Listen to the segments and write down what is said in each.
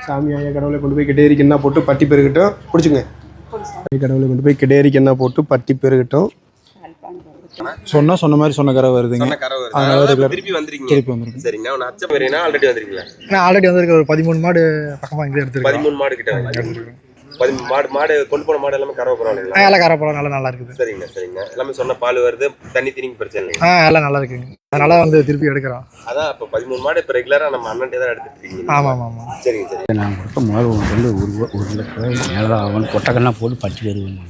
சாமியாய கடவுளை கொண்டு போய் கிடேரிக்கு என்ன போட்டு பட்டி பெருகட்டும் பிடிச்சுங்க. கடவுளை கொண்டு போய் கிடேரிக்கு என்ன போட்டு பட்டி பெருகட்டும். சொன்ன மாதிரி சொன்ன கரை வருதுங்க. திருப்பி வந்துருக்கீங்க. சரிங்க. நான் அச்ச போறேனா ஆல்ரெடி வந்திருக்கீங்களா? நான் ஆல்ரெடி வந்திருக்கேன். ஒரு 13 மாடு பக்கமா இங்க எடுத்துருக்கேன். 13 மாடு கிட்ட எடுத்துருக்கேன். 13 மாடு கொண்டு போன மாடு எல்லாமே கறவை பரவாயில்லைங்களா? எல்லாம் கறவை பரவாயில்ல, நல்லா இருக்குது. சரிங்க. எல்லாமே சொன்ன பால் வருது, தண்ணி தீனிக்கு பிரச்சனை இல்லைங்க. எல்லாம் நல்லா இருக்குங்க. அதனால வந்து திருப்பி எடுக்கிறோம். அதான் அப்ப 13 மாடு இப்ப ரெகுலரா நம்ம அண்ணன்ட்டே தான் எடுத்துட்டு இருக்கீங்க. ஆமா. சரிங்க. நான் கொடுத்த முதல் வந்து ஒரு லட்சம் மேலே அவன் கொட்டக்கெல்லாம் போட்டு பட்டி வருவேன்.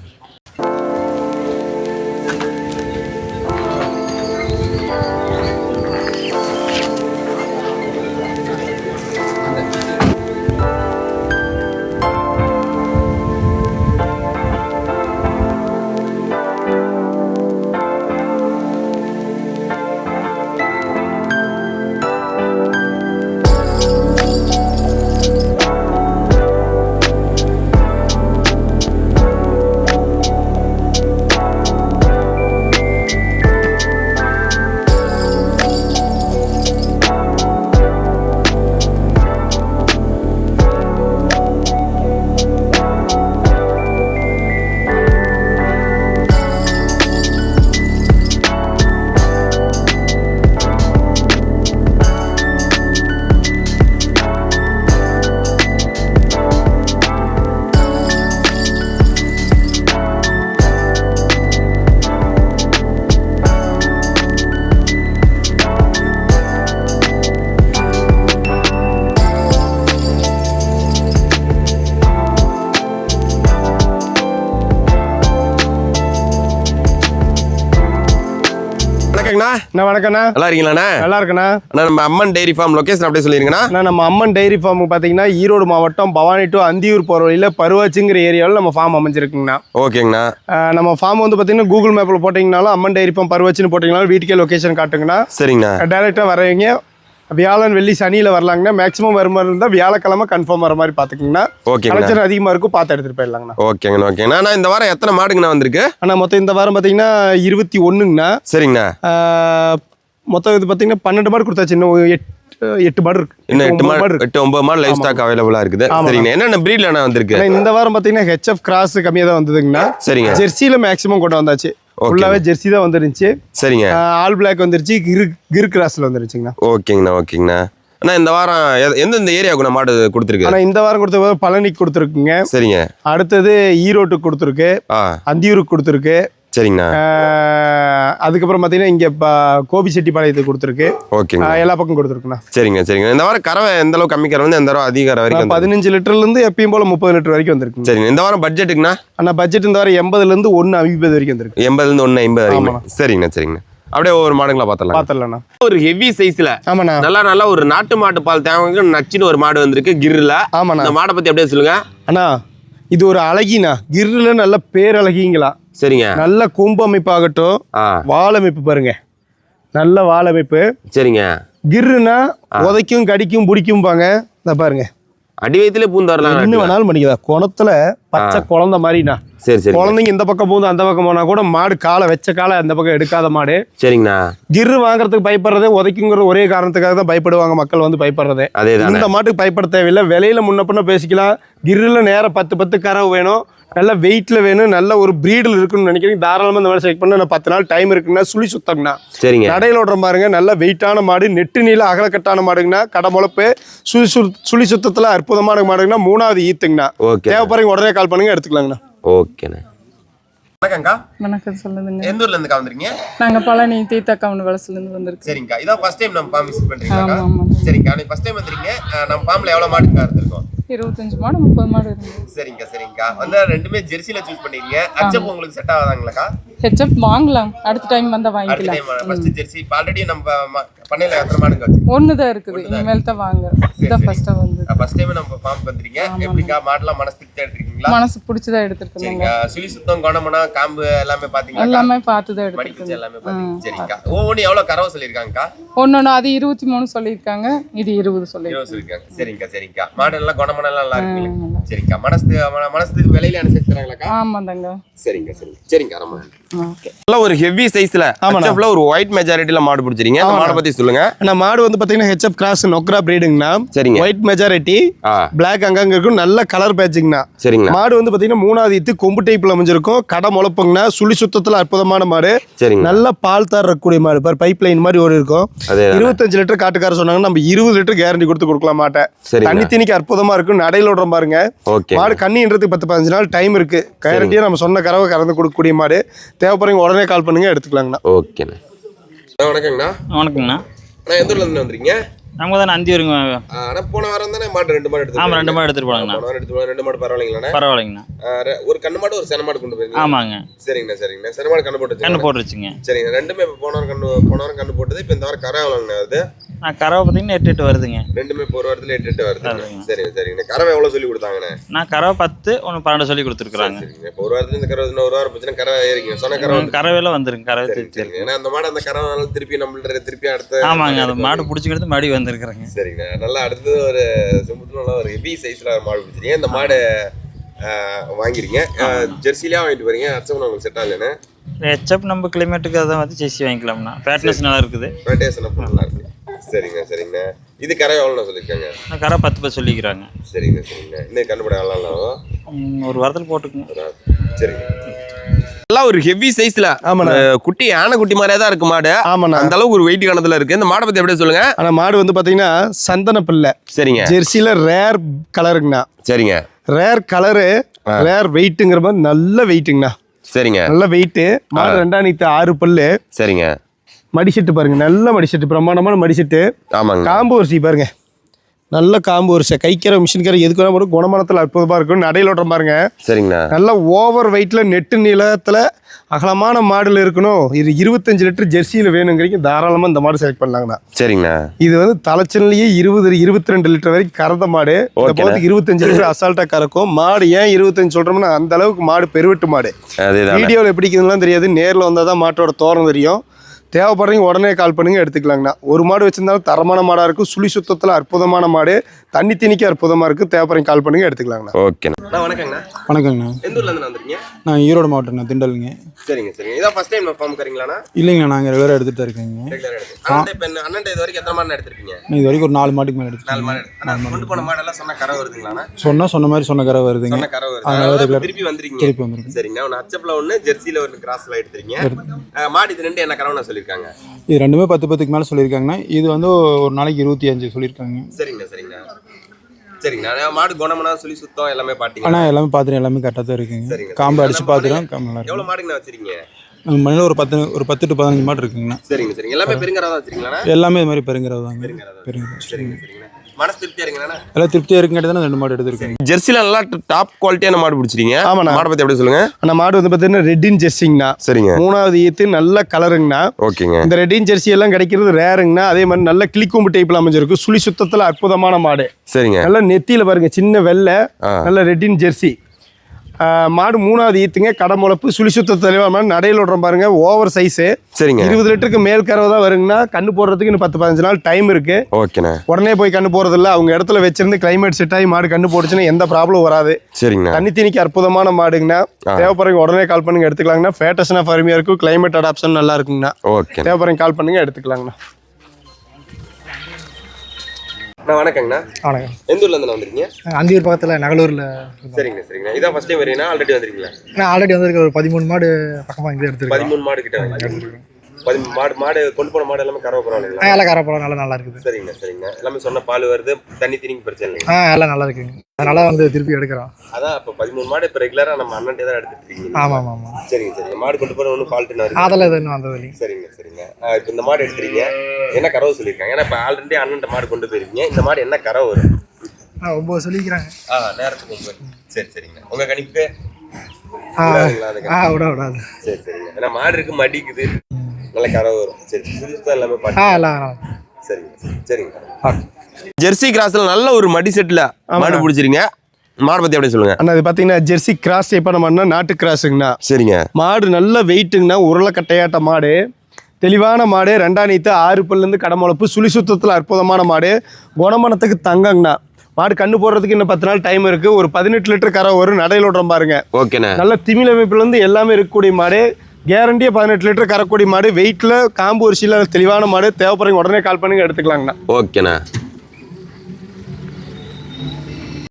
வணக்கண்ணா. நல்லா இருக்கீங்களா? நல்லா இருக்கண்ணா. நம்ம அம்மன் டெய்ரி ஃபார்ம் லொகேஷன் அப்படியே சொல்லிருங்கண்ணா. நம்ம அம்மன் டெய்ரி ஃபார்ம் பாத்தீங்கன்னா ஈரோடு மாவட்டம் பவானி டு அந்தியூர் போற வழியில பருவாச்சிங்கிற ஏரியாவில் நம்ம ஃபார்ம் அமைஞ்சிருக்குங்கண்ணா. ஓகேங்கண்ணா. நம்ம ஃபார்ம் வந்து பாத்தீங்கன்னா கூகுள் மேப்ல போட்டீங்கனாலும் அம்மன் டெய்ரி ஃபார்ம் பருவாச்சின்னு போட்டீங்கனாலும் வீட்டுக்கே லொகேஷன் காட்டுங்கண்ணா. சரிங்கண்ணா. டைரக்டா வரவங்க வியாழன் வெள்ளி சனியில வரலாங்கண்ணா. மேக்ஸிமம் வர மாதிரி இருந்தா வியாழக்கிழமை கன்ஃபார்ம் வர மாதிரி பாத்துக்கீங்கன்னா. கலெக்ஷன் அதிகமா இருக்கும், பார்த்து எடுத்துட்டு போயிடலாங்கண்ணா. ஓகேங்கண்ணா. இந்த வாரம் எத்தனை மாடுங்கண்ணா வந்திருக்கு? ஆனா மொத்தம் இந்த வாரம் பாத்தீங்கன்னா 21ங்கண்ணா. சரிங்கண்ணா. மொத்தம் இது பாத்தீங்கன்னா 12 மாடு கொடுத்தாச்சு. இன்னும் 8 மாடு இருக்கு. இன்னும் 8-9 மாடு லைவ் ஸ்டாக் அவைலபிளா இருக்குது. சரிங்க. என்னென்ன பிரீட்ல வந்திருக்கு? இந்த வாரம் பாத்தீங்கன்னா HF கிராஸ் கம்மியா தான் வந்ததுங்கண்ணா. சரிங்க. ஜெர்சியில மேக்ஸிமம் கொண்டு வந்தாச்சு. ஃபுல்லாவே ஜெர்சி தான் வந்துருந்துச்சு. சரிங்க. ஆல் பிளாக் வந்துருச்சு, கிர் கிராஸ்ல வந்துருச்சுங்கண்ணா. ஓகேங்கண்ணா. அண்ணா இந்த வாரம் எந்தெந்த ஏரியாவுக்கு மாடு கொடுத்துருக்கு? ஆனா இந்த வாரம் கொடுத்த பழனிக்கு கொடுத்துருக்குங்க. சரிங்க. அடுத்தது ஈரோட்டுக்கு கொடுத்துருக்கு, அந்தியூருக்கு கொடுத்துருக்கு. சரிங்கண்ணா. அதுக்கப்புறம் பாத்தீங்கன்னா இங்க கோபிச்செட்டிப்பாளையத்துக்கு கொடுத்துருக்கு. ஓகேங்க. எல்லா பக்கம் கொடுத்துருக்குண்ணா. சரிங்க. இந்த வாரம் கறவை எந்த அளவுக்கு கம்மி கறவை, எந்த அளவு அதிக கறவை வரைக்கும்? 15 லிட்டர்ல இருந்து எப்பயும் போல 30 லிட்டர் வரைக்கும் வந்திருக்கு. சரிங்க. இந்த வாரம் பட்ஜெட்டுக்குண்ணா? ஆனா பட்ஜெட் இந்த வாரம் 80ல இருந்து 150 வரைக்கும் வந்திருக்கு. 80ல இருந்து 150 வரைக்கும். சரிங்கண்ணா. அப்படியே ஒவ்வொரு மாடுங்களா பாத்தலாம். ஒரு ஹெவி சைஸ்ல நல்லா ஒரு நாட்டு மாட்டு பால் தேவைக்கு நச்சுன்னு ஒரு மாடு வந்திருக்கு கிர்ல. இந்த மாடை பத்தி அப்படியே சொல்லுங்க அண்ணா. இது ஒரு அழகினா கிர்ல நல்ல பேரழகிங்களா. சரிங்க. நல்ல கொம்பு அமைப்பாகட்டும், வால் அமைப்பு பாருங்க, நல்ல வால் அமைப்பு. சரிங்க. கிர்னா உதைக்கும் கடிக்கும் பிடிக்கும் பாங்க. இத பாருங்க, அடி வயிற்றுல பூந்து வரலாம், என்ன வேணாலும் பண்ணிக்கலாம். குணத்துல பச்சை குழந்தை மாதிரிண்ணா. சரி. குழந்தைங்க இந்த பக்கம் பூந்து அந்த பக்கம் போனா கூட மாடு காலை வச்ச காலை அந்த பக்கம் எடுக்காத மாடு. சரிங்கண்ணா. கிர்ரு வாங்குறதுக்கு பயப்படுறதே உதைக்குங்கிற ஒரே காரணத்துக்காக தான் பயப்படுவாங்க மக்கள் வந்து பயப்படுறதே. இந்த மாட்டுக்கு பயப்பட தேவையில்லை. விலையில முன்ன பின்ன பேசிக்கலாம். கிர்ருல நேரம் 10 கறவை வேணும், நல்ல வெயிட்ல வேணும், நல்ல ஒரு பிரீடில் இருக்குன்னு நினைக்கிறீங்க, தாராளமா இந்த மாதிரி செலக்ட் பண்ண. நான் 10 நாள் டைம் இருக்குன்னா சுழி சுத்தம்னா. சரிங்க. நடையில ஓடுற பாருங்க, நல்ல வெயிட்டான மாடு, நெட்டு நீள அகலக்கட்டான மாடுங்கண்ணா. கடை முளப்பு சுழி சுத்தத்துல அற்புதமான மாடுங்கண்ணா. 3வது ஈத்துங்கண்ணா. தேவைப்படுறீங்க உடனே கால் பண்ணுங்க, எடுத்துக்கலாங்கண்ணா. ஓகேண்ணா. வணக்கம். சொல்லுங்க. எந்த ஊர்ல இருந்து வந்திருக்கீங்க? நாங்க பழனி தீத்தக்கவுண்ட் வலசுல இருந்து வந்திருக்கோம். சரிங்கக்கா. இதான் ஃபர்ஸ்ட் டைம் நம்ம ஃபார்ம் விசிட் பண்றீங்களா? சரிங்கக்கா. நீங்க ஃபர்ஸ்ட் டைம் வந்திருக்கீங்க. நம்ம ஃபார்ம்ல எவ்வளவு மாடு இருந்திருக்கும்? 25 மாடு 30 மாடு இருக்கு. சரிங்கக்கா. வந்து ரெண்டுமே ஜெர்சில சூஸ் பண்ணிருக்கீங்க. HF உங்களுக்கு செட் ஆகாதாங்களாக்கா? HF வாங்கலாம், அடுத்த டைம் வந்தா வாங்கிக்கலாம். ஃபர்ஸ்ட் ஜெர்சி ஆல்ரெடி நம்ம பண்ணையில எத்தனை மாடுங்க வச்சு? ஒன்னு தான் இருக்குது, இனிமேல் தான் வாங்க. இதான் ஃபர்ஸ்ட் வந்து ஃபர்ஸ்ட் டைம் நம்ம ஃபார்ம் பண்றீங்க. எப்படிக்கா மாடெல்லாம் மனசு திருப்தியா எடுத்துருக்கீங்களா? எடுத்திருக்கீங்களா? மனசு பிடிச்சதா எடுத்துருக்கோங்க. சரிங்க. சுழி சுத்தம், குணமனம், காம்பு எல்லாமே பாத்தீங்களா? எல்லாமே பார்த்து தான் மடிப்பிச்சு எடுத்துருக்கோங்க. எல்லாமே பாத்தீங்க. சரிங்கக்கா. ஒவ்வொன்றும் எவ்வளவு கறவை சொல்லியிருக்காங்கக்கா? ஒன்னொன்னு அது 23 சொல்லியிருக்காங்க, இது 20 சொல்லியிருக்காங்க. 20 சொல்லியிருக்காங்க. சரிங்கக்கா சரிங்கக்கா. மாடு எல்லாம் குணமனம் எல்லாம் நல்லா இருக்குங்களா? சரிங்கக்கா. மனசு விலையில அனுசரிச்சு தராங்களாக்கா? ஆமாந்தாங்க. சரிங்க சரிங்க சரிங்க. ரொம்ப ஓகே. நல்ல ஒரு ஹெவி சைஸ்ல HF ஒரு ஒயிட் மெஜாரிட்டில மாடு பிடிச்சிருக்கீங்க. அந்த மாடை பத்தி சொல்லுங்க. நான் மாடு வந்து பாத்தீங்கன்னா HF கிராஸ் நொக்ரா பிரீடுங்கண்ணா. சரிங்க. ஒயிட் மெஜாரிட்டி, பிளாக் அங்கங்க இருக்கும், நல்ல கலர் பேட்சிங்கண்ணா. சரிங்க. மாடு வந்து பாத்தீங்கன்னா 3வது ஈத்து கொம்பு டைப்ல அமைஞ்சிருக்கும், கடை முளப்புங்கண்ணா. சுழி சுத்தத்துல அற்புதமான மாடு. சரிங்க. நல்ல பால் தரக்கூடிய மாடு. பாரு பைப் லைன் மாதிரி ஒரு இருக்கும். 25 லிட்டர் காட்டுக்கார சொன்னாங்க, நம்ம 20 லிட்டர் கேரண்டி கொடுத்து கொடுக்கலாம் மாட்டேன். தண்ணி தீனிக்கு அற்புதமா இருக்கும். நடையில விடுற பாருங்க. மாடு கண்ணின்றதுக்கு 10-15 நாள் டைம் இருக்கு. கேரண்டியா நம்ம சொன்ன கறவை கறந்து கொடுக்கக்கூடிய மாடு. தேவைப்படுறவங்க உடனே கால் பண்ணுங்க, எடுத்துக்கலாங்கண்ணா. ஓகேண்ணா. வணக்கங்கண்ணா. வணக்கங்கண்ணா. நான் எந்த ஊர்ல இருந்து வந்துறீங்க? நம்ம தான் அந்தி வருங்க. ஆனா போன வாரம் தானே மாடு 2 மாடு எடுத்து. ஆமா 2 மாடு எடுத்துட்டு போனாங்கண்ணா. போன வாரம் எடுத்து 2 மாடு பரவாயில்லைங்களாண்ணா? பரவாயில்லைங்கண்ணா. ஒரு கண்ணு மாடு ஒரு சென மாடு கொண்டு போயிருக்கீங்க. ஆமாங்க. சரிங்கண்ணா சரிங்கண்ணா. சென மாடு கண்ணு போட்டுச்சு. கண்ணு போட்டுருச்சுங்க. சரிங்க. ரெண்டுமே இப்போ போன வாரம் கண்ணு போட்டது. இப்போ இந்த வாரம் கரை எவ்வளோங்கண்ணா அது? நான் கறவை பார்த்தீங்கன்னா 8 வருதுங்க. ரெண்டுமே இப்போ ஒரு வாரத்தில் 8 வருது. சரிங்க சரிங்கண்ணா. கறவை எவ்வளோ சொல்லி கொடுத்தாங்கண்ணே? நான் கறவை 10 ஒன்று 12 சொல்லி கொடுத்துருக்குறாங்க. சரிங்க. இப்போ ஒரு வாரத்துல இந்த கறவை ஒரு வாரம் போச்சுன்னா கறவை ஏறிங்க. சொன்ன கறவை கறவையெல்லாம் வந்துருங்க. கறவை தெரிஞ்சிருக்கு. ஏன்னா அந்த மாடு அந்த கறவை திருப்பி நம்மள்ட்ட திருப்பி அடுத்த. ஆமாங்க. அந்த மாடு பிடிச்சிக்கிறது மடி வந்திருக்குறேங்க. சரிங்க. நல்லா அடுத்தது ஒரு செம்புத்துல நல்லா ஒரு ஹெவி சைஸ்ல மாடு பிடிச்சிருக்கீங்க. இந்த மாடு வாங்கிருங்க. ஜெர்சிலியா வாங்கிட்டு போறீங்க. அச்சம் உங்களுக்கு செட் ஆகலன்னு HF நம்ம கிளைமேட்டுக்கு அதை வந்து ஜெர்சி வாங்கிக்கலாம்ண்ணா. பேட்னஸ் நல்லா இருக்குது. பேட்டேஷன் நல்லா இருக்கு. சரிங்க சரிங்க. இது கரை எவ்வளோ சொல்லியிருக்காங்க? நான் கறவை 10 சொல்லிக்கிறாங்க. சரிங்க சரிங்க. இன்னும் கண்டுபிடி எவ்வளோ? ஒரு வாரத்தில் போட்டுக்குங்க. சரிங்க. எல்லாம் ஒரு ஹெவி சைஸ்ல குட்டி யானை குட்டி மாதிரியே தான் இருக்கு மாடு. ஆமாண்ணா. அந்த அளவுக்கு ஒரு வெயிட் கணத்துல இருக்கு. இந்த மாடை பத்தி எப்படி சொல்லுங்க. ஆனா மாடு வந்து பாத்தீங்கன்னா சந்தன பிள்ளை. சரிங்க. ஜெர்சில ரேர் கலருங்கண்ணா. சரிங்க. ரேர் கலரு, ரேர் வெயிட்டுங்கிற மாதிரி நல்ல வெயிட்டுங்கண்ணா. சரிங்க. நல்ல வெயிட்டு. மாடு 2 பல்லு. சரிங்க. மடிசெட்டு பாருங்க, நல்ல மடிசெட்டு, பிரமாண்டமான மடிசெட்டு. ஆமாங்க. காம்பு வரிசை பாருங்க, நல்ல காம்பு வரிசை. கைக்கிற மிஷின் கரை எதுக்கு வேணா போடும். குணமானத்தில் அற்புதமாக இருக்கும். நடையில் ஓட்டுற பாருங்க. சரிங்கண்ணா. நல்ல ஓவர் வெயிட்ல நெட்டு நீளத்தில் அகலமான மாடுல இருக்கணும். இது 25 லிட்டர் ஜெர்சியில் வேணுங்கிறீங்க, தாராளமாக இந்த மாடு செலக்ட் பண்ணலாங்கண்ணா. சரிங்கண்ணா. இது வந்து தலைச்சன்லேயே 22 லிட்டர் வரைக்கும் கறந்த மாடு. இந்த போதுக்கு 25 லிட்டர் அசால்ட்டாக கறக்கும். மாடு ஏன் 25 சொல்கிறோம்னா அந்த அளவுக்கு மாடு பெருவெட்டு மாடு. வீடியோவில் எப்படி இருக்குதுலாம் தெரியாது, நேரில் வந்தால் தான் மாட்டோட தோரணம் தெரியும். தேவைப்படுறீங்க உடனே கால் பண்ணுங்க, எடுத்துக்கலாங்கண்ணா. ஒரு மாடு வச்சிருந்தாலும் தரமான மாடாக இருக்கும். சுழி சுத்தத்தில் அற்புதமான மாடு. தண்ணி திணிக்க அற்புதமாக இருக்குது. தேவைப்படுறீங்க கால் பண்ணுங்க, எடுத்துக்கலாங்கண்ணா. ஓகேண்ணா. வணக்கங்கண்ணா. வணக்கங்கண்ணா. எந்த ஊர்ல இருந்து வந்துறீங்க? நான் ஈரோடு மாவட்டம்ண்ணா, திண்டலுங்க. சரிங்க சரிங்க. இதான் ஃபர்ஸ்ட் டைம் ஃபார்ம் கறீங்களாண்ணா? இல்லைங்கண்ணா, நாங்கள் ரெகுலராக எடுத்துகிட்டு தான் இருக்கேங்க. ரெகுலராக எடுத்து அண்ணன் இது வரைக்கும் எத்தனை மாடு எடுத்திருப்பீங்க? இது வரைக்கும் ஒரு 4 மாட்டுக்கு மேலே எடுத்துருக்கேன். 4 மாடு. ஆனால் கொண்டு போன மாடெல்லாம் சொன்ன கரை வருதுங்களாண்ணா? சொன்ன மாதிரி சொன்ன கரை வருதுங்க. சொன்ன கரை வருது. திருப்பி வந்துருக்கீங்க. திருப்பி வந்துருக்கு. சரிங்க. ஒன்று HFல ஒன்று, ஜெர்சியில் ஒன்று கிராஸ்ல எடுத்துருக்கீங்க. மாடு இது 2 என்ன கரவுன்னு சொல்லியிருக்காங்க? இது ரெண்டுமே 10 மேலே சொல்லியிருக்காங்கண்ணா. இது வந்து ஒரு நாளைக்கு 25 சொல்லியிருக்காங்க. சரிங்க சரிங்க சரிங்கண்ணா. மாடு குணமனா சொல்லி சுத்தம் எல்லாமே பாத்தீங்க? ஆனால் எல்லாமே பார்த்துட்டு எல்லாமே கரெக்டாக தான் இருக்குங்க. காம்பு அடிச்சு பார்த்துட்டோம். காம்பு நல்லா இருக்கு. எவ்வளோ மாடுங்கண்ணா வச்சிருக்கீங்க? நம்ம மண்ணில் ஒரு 10 to 15 மாடு இருக்குங்கண்ணா. சரிங்க சரிங்க. எல்லாமே பெருங்கரா வச்சிருக்கீங்களா? எல்லாமே இது மாதிரி பெருங்கிறது தாங்க. பெருங்கிறது. சரிங்க சரிங்க. மனசு திருப்தியா இருக்குங்கண்ணா? எல்லாம் திருப்தியாக இருக்குங்காட்டி தான் 2 மாடு எடுத்துருக்கேன். ஜெர்சில நல்லா டாப் குவாலிட்டியான மாடு பிடிச்சிருக்கீங்க. ஆமாண்ணா. மாடை பத்தி எப்படி சொல்லுங்க. ஆனால் மாடு வந்து பார்த்தீங்கன்னா ரெட்டின் ஜெர்சிங்கண்ணா. சரிங்க. 3வது ஈத்து நல்ல கலருங்கண்ணா. ஓகேங்க. இந்த ரெட்டின் ஜெர்சி எல்லாம் கிடைக்கிறது ரேருங்கண்ணா. அதே மாதிரி நல்ல கிளிக்கொம்பு டைப்ல அமைஞ்சிருக்கு. சுழி சுத்தத்தில் அற்புதமான மாடு. சரிங்க. நல்ல நெத்தியில பாருங்க, சின்ன வெள்ளை, நல்ல ரெட்டின் ஜெர்சி மாடு. 3வது ஈத்துங்க, கடை முளப்பு, சுழி சுத்த தெளிவான நடையில் விடுற பாருங்க. Over size. சரிங்க. 20 லிட்டருக்கு மேல் கறவை தான் வருங்கண்ணா. கண்ணு போடுறதுக்கு இன்னும் 10-15 நாள் டைம் இருக்கு. ஓகேண்ணா. உடனே போய் கண்ணு போறது இல்லை. அவங்க இடத்துல வச்சிருந்து கிளைமேட் செட் ஆகி மாடு கண்ணு போட்டுச்சுன்னா எந்த ப்ராப்ளம் வராது. சரிங்கண்ணா. தண்ணி தீனிக்கு அற்புதமான மாடுங்கண்ணா. தேவைப்படுறீங்க உடனே கால் பண்ணுங்க, எடுத்துக்கலாங்கண்ணா. ஃபேட்டஸ்னா அருமையா இருக்கும். கிளைமேட் அடாப்ஷன் நல்லா இருக்குங்கண்ணா. ஓகே. தேவைப்படுறீங்க கால் பண்ணுங்க, எடுத்துக்கலாங்கண்ணா. வணக்கங்கண்ணா. வணக்கம். எந்த ஊர்ல இருந்து வந்துருக்கீங்க? அந்தியூர் பக்கத்தில் நகலூரில். சரிங்க சரிங்க. இதான் ஃபர்ஸ்ட் டைம் வரீங்களா? ஆல்ரெடி வந்துருக்கீங்களா? நான் ஆல்ரெடி வந்திருக்க ஒரு 13 மாடு பக்கமாக இங்கே எடுத்துருக்கேன். 13 மாடு கிட்ட எடுத்துருக்கேன். மாடு கொண்டு போன மாடு எல்லாமே கறவை பரவாயில்லைங்களா? எல்லாம் கரை பழம் நல்லா இருக்குது. சரிங்க சரிங்க. எல்லாமே சொன்ன பால் வருது. தண்ணி தீனிக்கு பிரச்சனை இல்லைங்க. எல்லாம் நல்லா இருக்குங்க. அதனால வந்து திருப்பி எடுக்கிறோம். அதான் இப்போ 13 மாடு இப்போ ரெகுலரா நம்ம அண்ணன்ட்டே தான் எடுத்துட்டு இருக்கீங்க. ஆமாம் ஆமாம். சரிங்க சரிங்க. மாடு கொண்டு போன ஒன்றும் ஃபால்ட் இருக்கு? அதெல்லாம் எதுவும் இன்னும் வந்தது இல்லைங்க. சரிங்க சரிங்க. இப்போ இந்த மாடு எடுத்துறீங்க, என்ன கறவை சொல்லியிருக்காங்க? ஏன்னா இப்போ ஆல்ரெடி அண்ணன்ட்ட மாடு கொண்டு போயிருக்கீங்க. இந்த மாடு என்ன கறவை வரும்? 9 சொல்லிக்கிறாங்க. நேரத்துக்கு 9. சரி சரிங்க. உங்க கணிப்பு? விடாது. சரி சரிங்க. ஏன்னா மாடு இருக்கு, மடிக்குது, நல்ல கறவை வரும். சரி சுத்தம் எல்லாமே பாட்டு. எல்லாம் சரிங்க சரிங்க. ஜெர்சி கிராஸ்ல நல்ல ஒரு மடி செட்ல மாடு பிடிச்சிருங்க. மாடை பத்தி அப்படியே சொல்லுங்க. அண்ணா இது பாத்தீங்கன்னா ஜெர்சி கிராஸ் டைப்பான மாடுனா நாட்டு கிராஸுங்கண்ணா. சரிங்க. மாடு நல்ல வெயிட்டுங்கண்ணா, உருளைக்கட்டையாட்ட மாடு, தெளிவான மாடு, 2 நீத்து 6 பல்லேருந்து கடமுளப்பு, சுழி சுத்தத்தில் அற்புதமான மாடு, குணமனத்துக்கு தங்கங்கண்ணா. மாடு கண்ணு போடுறதுக்கு இன்னும் 10 நாள் டைம் இருக்கு. ஒரு 18 லிட்டர் கரை வரும், நடையில் விடுறோம் பாருங்க. ஓகேண்ணா. நல்ல திமிழ் அமைப்புலேருந்து எல்லாமே இருக்கக்கூடிய மாடு, கேரண்டியா 18 லிட்டர் கறக்கூடிய மாடு, வெயிட்ல காம்பு ஒரு சீல தெளிவான மாடு. தேவைப்படுறீங்க உடனே கால் பண்ணுங்க, எடுத்துக்கலாங்கண்ணா. ஓகேண்ணா.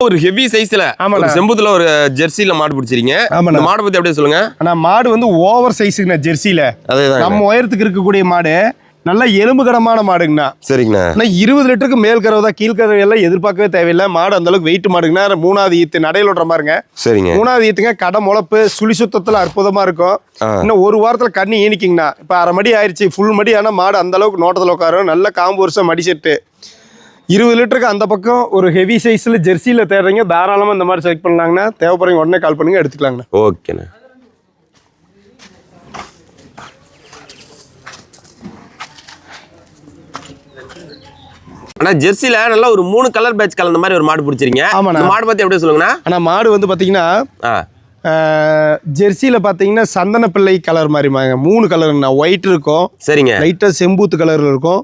ஒரு ஹெவி சைஸ்ல ஆமாண்ணா, செம்புத்துல ஒரு ஜெர்சில மாடு பிடிச்சிருக்கீங்க. ஆமாண்ணா. மாடை பத்தி அப்படியே சொல்லுங்க. ஆனா மாடு வந்து ஓவர் சைஸுங்கண்ணா. ஜெர்சியில அதேதான் நம்ம உயரத்துக்கு இருக்கக்கூடிய மாடு, நல்ல எலும்பு கடமான மாடுங்கண்ணா. சரிங்கண்ணா. ஆனா 20 லிட்டருக்கு மேல் கறவை தான், கீழ்கறவை எல்லாம் எதிர்பார்க்கவே தேவையில்லை. மாடு அந்த அளவுக்கு வெயிட் மாடுங்கண்ணா. 3வது ஈத்து நடையில் விடுற பாருங்க. சரிங்க. 3வது ஈத்துங்க, கடை முளப்பு, சுழி சுத்தத்துல அற்புதமா இருக்கும். இன்னும் ஒரு வாரத்துல கண்ணி ஈனிக்குங்கண்ணா. இப்ப 1/2 மடி ஆயிடுச்சு, ஃபுல் மடி. ஆனா மாடு அந்த அளவுக்கு நோட்டத்தில் உட்காரும். நல்ல காம்பு வருஷம் மடி செட்டு. 20 லிட்டருக்கு அந்த பக்கம் ஒரு ஹெவி சைஸ்ல ஜெர்சியில தேடுறீங்க, தாராளமா இந்த மாதிரி செலக்ட் பண்ணலாங்கண்ணா. தேவைப்படுறீங்க உடனே கால் பண்ணுங்க, எடுத்துக்கலாங்கண்ணா. ஓகேண்ணா. ஆனா ஜெர்சில நல்ல ஒரு 3 கலர் பேட்ச் கலந்த மாதிரி ஒரு மாடு பிடிச்சிருக்கீங்க. ஆமாண்ணா. மாடு பத்தி அப்படியே சொல்லுங்கண்ணா. ஆனா மாடு வந்து பாத்தீங்கன்னா ஜெர்சியில பாத்தீங்கன்னா சந்தன பிள்ளை கலர் மாதிரி 3 கலருங்கண்ணா. ஒயிட் இருக்கும், சரிங்க, லைட்டா செம்பூத்து கலர்ல இருக்கும்,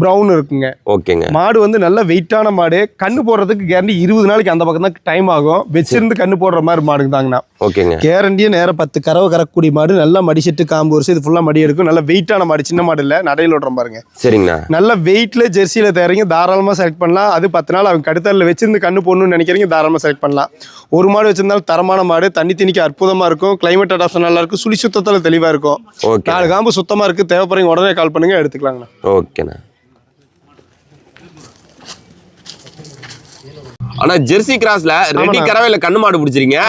ப்ரௌன் இருக்குங்க. ஓகேங்க. மாடு வந்து நல்ல வெயிட்டான மாடு. கண்ணு போடுறதுக்கு கேரண்டி 20 நாளைக்கு அந்த பக்கம் தான் டைம் ஆகும். வச்சிருந்து கண்ணு போடுற மாதிரி மாடுங்க தாங்கண்ணா. ஓகேங்க. கேரண்டியே நேரம் 10 கறவை கறக்கூடிய மாடு. நல்லா மடிச்சிட்டு காம்பு வருஷம் இது ஃபுல்லா மடி எடுக்கும். நல்ல வெயிட்டான மாடு, சின்ன மாடு இல்ல, நடையில் விடுற பாருங்க. சரிங்கண்ணா. நல்ல வெயிட்ல ஜெர்சியில தேறீங்க, தாராளமா செலக்ட் பண்ணலாம். அது 10 நாள் அவங்க கடுத்தரில் வச்சிருந்து கண்ணு போடணும்னு நினைக்கிறீங்க, தாராளமா செலக்ட் பண்ணலாம். ஒரு மாடு வச்சிருந்தாலும் தரமான மாடு, தண்ணி திணிக்க அற்புதமா இருக்கும், கிளைமேட் அடாப்ஷன் நல்லா இருக்கும், சுழி சுத்தத்துல தெளிவா இருக்கும். 4 காம்பு சுத்தமா இருக்கு. தேவைப்படுறீங்க உடனே கால் பண்ணுங்க, எடுத்துக்கலாங்கண்ணா. ஓகேண்ணா. ஆனா ஜெர்சி கிராஸ்ல ரெடி கறவையில கண்ணு மாடு பிடிச்சிருக்கீங்க.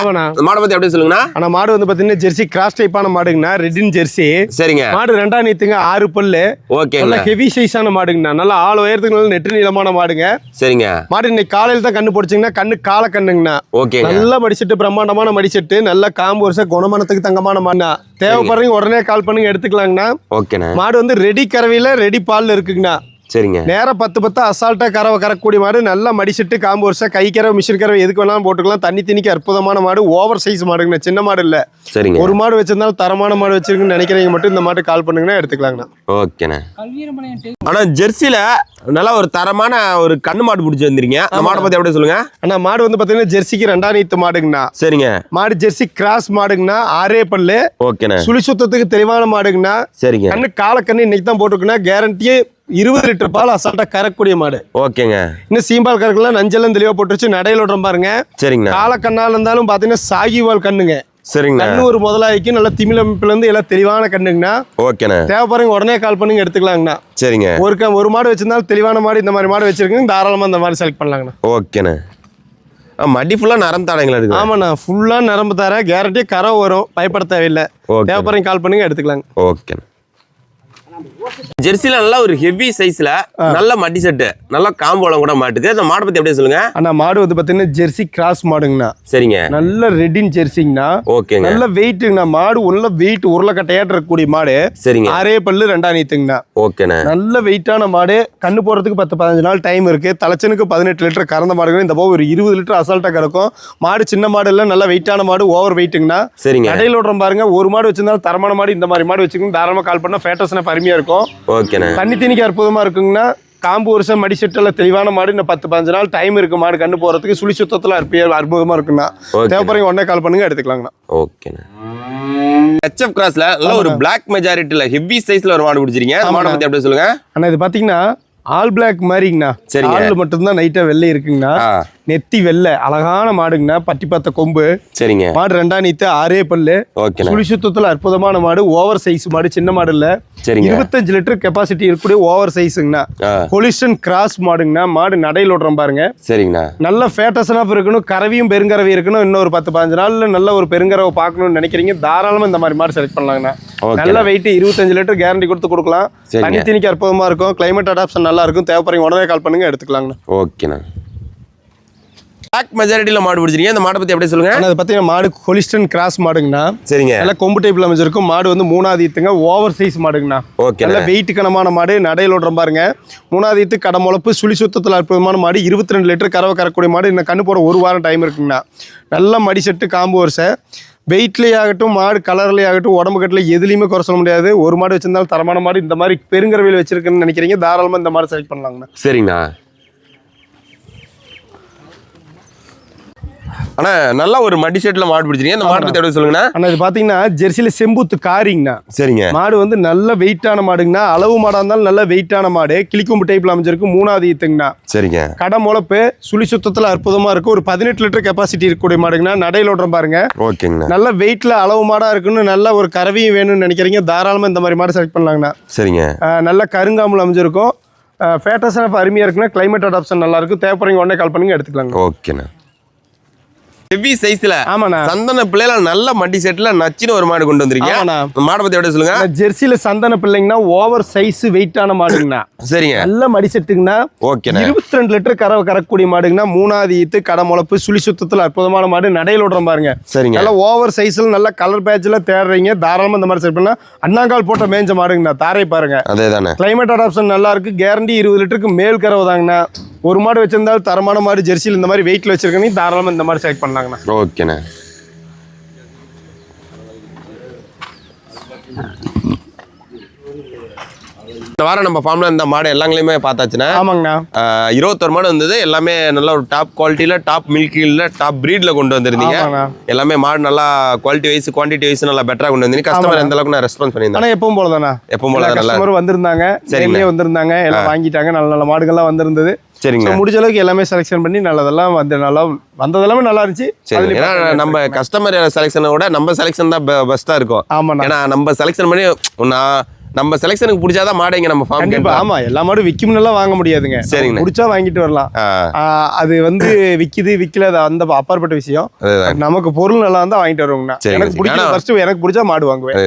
மாடை பத்தி அப்படியே சொல்லுங்கண்ணா. ஆனா மாடு வந்து பாத்தீங்கன்னா ஜெர்சி கிராஸ் டைப்பான மாடுங்கண்ணா. ரெட்டின் ஜெர்சி. சரிங்க. மாடு 2 நீத்துங்க, 6 பல்லு. ஓகே. நல்ல ஹெவி சைஸான மாடுங்கண்ணா. நல்லா ஆள் உயரத்துக்கு நல்ல நெட்டு நீளமான மாடுங்க. சரிங்க. மாடு இன்னைக்கு காலையில தான் கண்ணு போடுச்சிங்கன்னா, கண்ணு கால கண்ணுங்கண்ணா. ஓகே. நல்லா மடிச்சிட்டு பிரம்மாண்டமான மடிச்சிட்டு, நல்ல காம்பு வருஷம் குணமானத்துக்கு தங்கமான மாடுண்ணா. தேவைப்படுறீங்க உடனே கால் பண்ணுங்க, எடுத்துக்கலாங்கண்ணா. ஓகேண்ணா. மாடு வந்து ரெடி கறவையில ரெடி பால் இருக்குங்கண்ணா. சரிங்க. நேரம் 10 அசால்ட்டா கறவை கறக்கூடிய மாடு. நல்லா மடிச்சிட்டு காம்பு வருஷம், கை கறவை, மிஷின் கறவை எதுக்கு வேணாலும் போட்டுக்கலாம். தண்ணி திணிக்க அற்புதமான மாடு. ஓவர் சைஸ் மாடுங்கண்ணா, சின்ன மாடு இல்ல. சரிங்க. ஒரு மாடு வச்சிருந்தாலும் தரமான மாடு வச்சிருக்குன்னு நினைக்கிறீங்க மட்டும் இந்த மாட்டு கால் பண்ணுங்கன்னா, எடுத்துக்கலாங்கண்ணா. ஓகேண்ணா. ஆனா ஜெர்சில நல்லா ஒரு தரமான ஒரு கண்ணு மாடு பிடிச்சி வந்துருங்க. அந்த மாடை பத்தி அப்படியே சொல்லுங்க. ஆனா மாடு வந்து பாத்தீங்கன்னா ஜெர்சிக்கு 2 நீத்து மாடுங்கண்ணா. சரிங்க. மாடு ஜெர்சி கிராஸ் மாடுங்கண்ணா. 6 பல்லு. ஓகேண்ணா. சுழி சுத்தத்துக்கு தெளிவான மாடுங்கண்ணா. சரிங்க. கண்ணு கால கண்ணு இன்னைக்கு தான் போட்டுருக்குன்னா, கேரண்டியே 20 லிட்டர் பால் அசால்ட்டா கறக்கூடிய மாடு. ஓகேங்க. இன்னும் சீம்பால் கறக்கலாம், நஞ்செல்லாம் தெளிவா போட்டுருச்சு, நடையில் விடுற பாருங்க. சரிங்க. கால கண்ணால இருந்தாலும் பாத்தீங்கன்னா சாகிவால் கண்ணுங்க. சரிங்க. கண்ணு ஒரு முதலாளிக்கு நல்ல திமிழ் அமைப்புல இருந்து எல்லாம் தெளிவான கண்ணுங்கண்ணா. ஓகேண்ணா. தேவைப்படுறீங்க உடனே கால் பண்ணுங்க, எடுத்துக்கலாங்கண்ணா. சரிங்க. ஒரு மாடு வச்சிருந்தாலும் தெளிவான மாடு, இந்த மாதிரி மாடு வச்சிருக்கீங்க, தாராளமா இந்த மாதிரி செலக்ட் பண்ணலாங்கண்ணா. ஓகேண்ணா. மடி ஃபுல்லா நரம்பு தாடைங்களா இருக்கு. ஆமாண்ணா, ஃபுல்லா நரம்பு தர, கேரண்டியே கரை வரும், பயப்பட தேவையில்லை. தேவைப்படுறீங்க கால் பண்ணுங்க, எடுத்துக்கலாங்க. ஓகேண்ணா. ஜெர்சில நல்ல ஒரு ஹெவி சைஸ்ல நல்ல மடி செட்டு, நல்ல காம்போலம் கூட மாட்டுக்கு. அந்த மாடை பத்தி அப்படியே சொல்லுங்க. அண்ணா மாடு வந்து பாத்தீங்கன்னா ஜெர்சி கிராஸ் மாடுங்கண்ணா. சரிங்க. நல்ல ரெட்டின் ஜெர்சிங்கண்ணா. ஓகேங்க. நல்ல வெயிட்டுங்கண்ணா. மாடு உள்ள வெயிட் உருளைக்கட்டையாட்டு இருக்கக்கூடிய மாடு. சரிங்க. 6 பல்லு 2 நீத்துங்கண்ணா. ஓகேண்ணா. நல்ல வெயிட்டான மாடு. கண்ணு போறதுக்கு 10-15 நாள் டைம் இருக்கு. தலைச்சனுக்கு 18 லிட்டர் கறந்த மாடுங்க. இந்த போக ஒரு 20 லிட்டர் அசால்ட்டா கறக்கும். மாடு சின்ன மாடு இல்ல, நல்ல வெயிட்டான மாடு, ஓவர் வெயிட்டுங்கண்ணா. சரிங்க. கடையில் விடுறோம் பாருங்க. ஒரு மாடு வச்சிருந்தாலும் தரமான மாடு, இந்த மாதிரி மாடு வச்சுக்கோங்க, தாராளமா கால் பண்ணா ஃபேட்டஸ்னா அருமையா இருக்கும். ஓகேண்ணா. தண்ணி திணிக்க அற்புதமா இருக்குங்கண்ணா. காம்பு வருஷம் மடி செட்டுல தெளிவான மாடு. இன்னும் 10-15 நாள் டைம் இருக்கு மாடு கண்ணு போறதுக்கு. சுழி சுத்தத்துல அற்புதமா இருக்குண்ணா. தேவைப்படுறீங்க உடனே கால் பண்ணுங்க, எடுத்துக்கலாங்கண்ணா. ஓகேண்ணா. HF கிராஸ்ல நல்ல ஒரு பிளாக் மெஜாரிட்டில ஹெவி சைஸ்ல ஒரு மாடு பிடிச்சிருக்கீங்க. அந்த மாடை பத்தி அப்படியே சொல்லுங்க. அண்ணா இது பாத்தீங்கன்னா ஆல் பிளாக் மாதிரிங்கண்ணா. ஆள் மட்டும்தான் நைட்டா வெள்ளை இருக்குங்கண்ணா. நெத்தி வெள்ளை அழகான மாடுங்கண்ணா. பட்டி பார்த்த கொம்பு. சரிங்க. மாடு 2 நீத்து, 6 பல்லு. சுழி சுத்தத்துல அற்புதமான மாடு. ஓவர் சைஸ் மாடு, சின்ன மாடு இல்ல. 25 லிட்டர் கெப்பாசிட்டி இருக்கக்கூடிய ஓவர் சைஸுங்கண்ணா. கொலிஷன் கிராஸ் மாடுங்கண்ணா. மாடு நடையில் விடுறோம் பாருங்க. சரிங்கண்ணா. நல்ல ஃபேட்டஸ்னா இருக்கணும், கறவையும் பெருங்கறவை இருக்கணும். இன்னொரு 10-15 நாள்ல நல்ல ஒரு பெருங்கறவை பார்க்கணும்னு நினைக்கிறீங்க, தாராளமா இந்த மாதிரி மாடு செலக்ட் பண்ணலாங்கண்ணா. நல்ல வெயிட் 25 லிட்டர் கேரண்டி கொடுத்து கொடுக்கலாம். தண்ணி திணிக்க அற்புதமா இருக்கும், கிளைமேட் அடாப்ஷன் நல்லா இருக்கும். தேவைப்படுறீங்க உடனே கால் பண்ணுங்க, எடுத்துக்கலாங்கண்ணா. ஓகேண்ணா. பிளாக் மெஜாரிட்டில மாடு பிடிச்சிருக்கீங்க. இந்த மாடை பத்தி அப்படியே சொல்லுங்க. அது பார்த்தீங்கன்னா மாடு ஹொலிஸ்டன் கிராஸ் மாடுங்கண்ணா. சரிங்க. நல்லா கொம்பு டைப்ல அமைஞ்சிருக்கும். மாடு வந்து 3வது ஈத்துங்க, ஓவர் சைஸ் மாடுங்கண்ணா. ஓகே. நல்ல வெயிட் கனமான மாடு, நடையில் ஓடுற பாருங்க. 3வது ஈத்து கடை முளப்பு, சுழி சுத்தத்தில் அற்புதமான மாடு. 22 லிட்டர் கறவை கறக்கூடிய மாடு. இன்னும் கண்ணு போற 1 வாரம் டைம் இருக்குங்கண்ணா. நல்ல மடி செட்டு, காம்பு வருஷம். வெயிட்லேயே ஆகட்டும், மாடு கலர்லேயே ஆகட்டும், உடம்பு கட்டில் எதுலையுமே குறை சொல்ல முடியாது. ஒரு மாடு வச்சிருந்தாலும் தரமான மாடு. இந்த மாதிரி பெருங்கரவையில் வச்சிருக்குன்னு நினைக்கிறீங்க, தாராளமாக இந்த மாடு செலக்ட் பண்ணலாங்கண்ணா. சரிங்கண்ணா. அண்ணா நல்லா ஒரு மடி செட்ல மாடு பிடிச்சிருக்கீங்க. இந்த மாடு பத்தி எப்படி சொல்லுங்கண்ணா. அண்ணா இது பார்த்தீங்கன்னா ஜெர்சியில் செம்பூத்து காரிங்கண்ணா. சரிங்க. மாடு வந்து நல்ல வெயிட்டான மாடுங்கண்ணா. அளவு மாடாக இருந்தாலும் நல்ல வெயிட்டான மாடு. கிளிக்கொம்பு டைப்பில் அமைஞ்சிருக்கு. 3வது ஈத்துங்கண்ணா. சரிங்க. கடை முளப்பு, சுழி சுத்தத்தில் அற்புதமாக இருக்கும். ஒரு 18 லிட்டர் கெப்பாசிட்டி இருக்கக்கூடிய மாடுங்கண்ணா. நடையில் ஓடுற பாருங்க. ஓகேங்கண்ணா. நல்ல வெயிட்டில் அளவு மாடாக இருக்குன்னு நல்ல ஒரு கறவையும் வேணும்னு நினைக்கிறீங்க, தாராளமாக இந்த மாதிரி மாடு செலக்ட் பண்ணலாங்கண்ணா. சரிங்க. நல்ல கருங்காமல் அமைஞ்சிருக்கும். ஃபேட்டஸ் அருமையாக இருக்குன்னா. கிளைமேட் அடாப்ஷன் நல்லா இருக்கும். தேவைப்படுறீங்க உடனே கால் பண்ணுங்க, எடுத்துக்கலாங்க. ஓகேண்ணா. ஹெவி சைஸ்ல ஆமாண்ணா சந்தன பிள்ளைல நல்ல மடி செட்ல நச்சின ஒரு மாடு கொண்டு வந்திருக்கீங்க. மாடை பத்தி எப்படி சொல்லுங்க. ஜெர்சியில சந்தன பிள்ளைங்கன்னா ஓவர் சைஸ் வெயிட்டான மாடுங்கண்ணா. சரிங்க. நல்ல மடி செட்டுங்கண்ணா. ஓகே. 22 லிட்டர் கறவை கறக்கூடிய மாடுங்கண்ணா. 3வது ஈத்து கடை முளப்பு, சுழி சுத்தத்தில் அற்புதமான மாடு. நடையில் ஓடுற பாருங்க. சரிங்க. நல்ல ஓவர் சைஸ்ல நல்ல கலர் பேட்ச்ல தேடுறீங்க, தாராளமா இந்த மாதிரி செட் பண்ணா. அண்ணாங்கால் போட்ட மேஞ்ச மாடுங்கண்ணா. தாரை பாருங்க. அதேதானே. கிளைமேட் அடாப்ஷன் நல்லா இருக்கு. கேரண்டி 20 லிட்டருக்கு மேல் கறவை தாங்கண்ணா. ஒரு மாடு வச்சிருந்தாலும் தரமான மாடு. ஜெர்சியில் இந்த மாதிரி வெயிட்ல வச்சிருக்கீங்க, தாராளமா இந்த மாதிரி செலக்ட் பண்ணலாம். ஓகேண்ணா. இந்த வாரம் நம்ம ஃபார்ம்ல இந்த மாடு எல்லாங்களையுமே பார்த்தாச்சுன்னா. ஆமாங்கண்ணா. 21 மாடு வந்தது. எல்லாமே நல்ல ஒரு டாப் குவாலிட்டியில, டாப் மில்கில, டாப் பிரீட்ல கொண்டு வந்திருந்தீங்க. எல்லாமே மாடு நல்லா குவாலிட்டி வைஸ், குவான்டிட்டி வைஸ் நல்லா பெட்டரா கொண்டு வந்தீங்க. கஸ்டமர் எந்த அளவுக்கு நான் ரெஸ்பான்ஸ் பண்ணியிருந்தேன். எப்பவும் போல தானே. எப்பவும் போல நல்லா வந்திருந்தாங்க. சரிங்க. வந்திருந்தாங்க, எல்லாம் வாங்கிட்டாங்க. நல்ல நல்ல மாடுகள்லாம் வந்திருந்தது. சரிங்க. முடிஞ்ச அளவுக்கு எல்லாமே செலக்ஷன் பண்ணி நல்லதெல்லாம் வந்து நல்லா வந்ததெல்லாமே நல்லா இருந்துச்சு. ஏன்னா நம்ம கஸ்டமர் செலக்ஷனை விட நம்ம செலக்ஷன் தான் பெஸ்டா இருக்கும். ஆமா. ஏன்னா நம்ம செலக்ஷன் பண்ணி நம்ம செலக்ஷனுக்கு பிடிச்சாதான் மாடு இங்க நம்ம ஃபார்ம். கண்டிப்பா. ஆமா. எல்லா மாடும் விக்கும்னுலாம் வாங்க முடியாதுங்க. சரிங்க. பிடிச்சா வாங்கிட்டு வரலாம். அது வந்து விக்குது விக்கல அந்த அப்பாற்பட்ட விஷயம். நமக்கு பொருள் நல்லா இருந்தா வாங்கிட்டு வருவாங்கண்ணா. எனக்கு பிடிக்கும். ஃபர்ஸ்ட் எனக்கு பிடிச்சா மாடு வாங்குவேன்.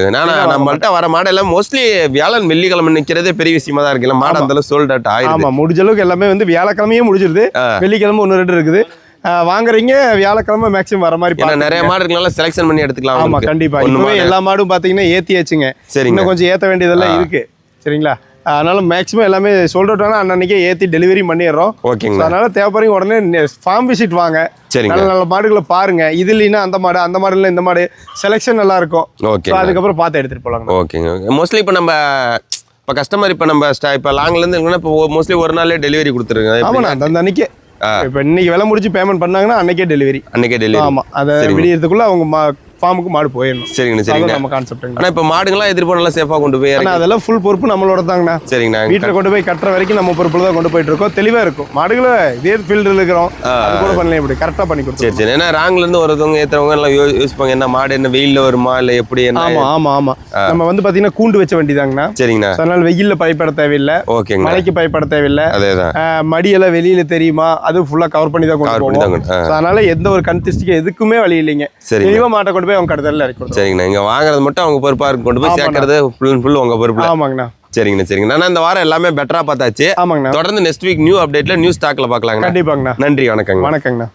நம்மள்ட்ட வர மாடு எல்லாம் மோஸ்ட்லி வியாழன் வெள்ளிக்கிழமை நிக்கிறதே பெரிய விஷயமா தான் இருக்கு. மாடு அந்த அளவு சோல்ட் அவுட் ஆயிடுது. ஆமா. முடிஞ்ச அளவுக்கு எல்லாமே வந்து வியாழக்கிழமையே முடிஞ்சிருது. வெள்ளிக்கிழமை 1-2 இருக்குது. வாங்குறீங்க வியாழக்கிழமை மேக்ஸிமம் வர மாதிரி. நிறைய மாடு இருக்கனால செலக்ஷன் பண்ணி எடுத்துக்கலாம். ஆமா கண்டிப்பா. இன்னுமே எல்லா மாடும் பாத்தீங்கன்னா ஏத்தியாச்சுங்க. சரி. இன்னும் கொஞ்சம் ஏத்த வேண்டியதெல்லாம் இருக்கு. சரிங்களா. அதனால மேக்ஸிமம் எல்லாமே சோல்ட் அவுட் ஆனா அன்னைக்கே ஏத்தி டெலிவரி பண்ணிடுறோம். ஓகேங்க. அதனால தேவைப்படுறீங்க உடனே ஃபார்ம் விசிட் வாங்க. நல்ல நல்ல மாடுகளை பாருங்க. இது இல்லைன்னா அந்த மாடு, அந்த மாடுல இந்த மாடு செலக்ஷன் நல்லா இருக்கும். ஓகே. அதுக்கப்புறம் பார்த்து எடுத்துட்டு போலாம். ஓகேங்க. மோஸ்ட்லி இப்போ நம்ம கஸ்டமர் இப்போ நம்ம இப்போ லாங்ல இருந்து இப்போ மோஸ்ட்லி ஒரு நாளே டெலிவரி கொடுத்துருங்க. ஆமாண்ணா. அந்த அன்னைக்கே இப்போ இன்னைக்கு விலை முடிச்சு பேமெண்ட் பண்ணாங்கன்னா அன்னைக்கே டெலிவரி. ஆமா. அதை விடியறதுக்குள்ள அவங்க ஃபார்முக்கு மாடு போயிடணும். சரிங்கண்ணா. சரிங்க. நம்ம கான்செப்ட். ஆனா இப்போ மாடுங்களாம் எதிர்ப்பு நல்லா சேஃபா கொண்டு போய் அதெல்லாம் ஃபுல் பொறுப்பு நம்மளோட தாங்கண்ணா. சரிங்கண்ணா. வீட்டில் கொண்டு போய் கட்டுற வரைக்கும் நம்ம பொறுப்புல தான் கொண்டு போயிட்டு இருக்கோம். தெளிவா இருக்கும். மாடுகளை இதே ஃபீல்டில் இருக்கிறோம். அது கூட பண்ணலாம். இப்படி கரெக்டாக பண்ணி கொடுத்து. சரி சரி. ஏன்னா ராங்ல இருந்து ஒருத்தவங்க ஏற்றவங்க எல்லாம் யோசிப்பாங்க, என்ன மாடு என்ன வெயில்ல வருமா இல்லை எப்படி. ஆமா ஆமா ஆமா. நம்ம வந்து பாத்தீங்கன்னா கூண்டு வச்ச வண்டி தாங்கண்ணா. சரிங்கண்ணா. அதனால வெயில்ல பயப்பட தேவையில்லை. ஓகே. மழைக்கு பயப்பட தேவையில்லை. அதேதான். மடியெல்லாம் வெளியில தெரியுமா, அது ஃபுல்லா கவர் பண்ணி தான் கொண்டு போவோம். அதனால எந்த ஒரு கன்சிஸ்டிக்கு எதுக்குமே வழி இல்லைங்க. தெளிவா மாட்டை கொண்டு போய் அவங்க கடத்தல இறக்கணும். சரிங்கண்ணா. இங்க வாங்குறது மட்டும் அவங்க பொறுப்பா இருக்கு. கொண்டு போய் சேர்க்கறது ஃபுல் அண்ட் ஃபுல் உங்க பொறுப்பு. ஆமாங்கண்ணா. சரிங்கண்ணா. சரிங்கண்ணா. இந்த வாரம் எல்லாமே பெட்டரா பார்த்தாச்சு. ஆமாங்கண்ணா. தொடர்ந்து நெக்ஸ்ட் வீக் நியூ அப்டேட்ல நியூ ஸ்டாக்ல பார்க்கலாங்க. கண்டிப்பாங்கண்ணா. நன்றி. வணக்கங்க. வணக்கங்கண்ணா.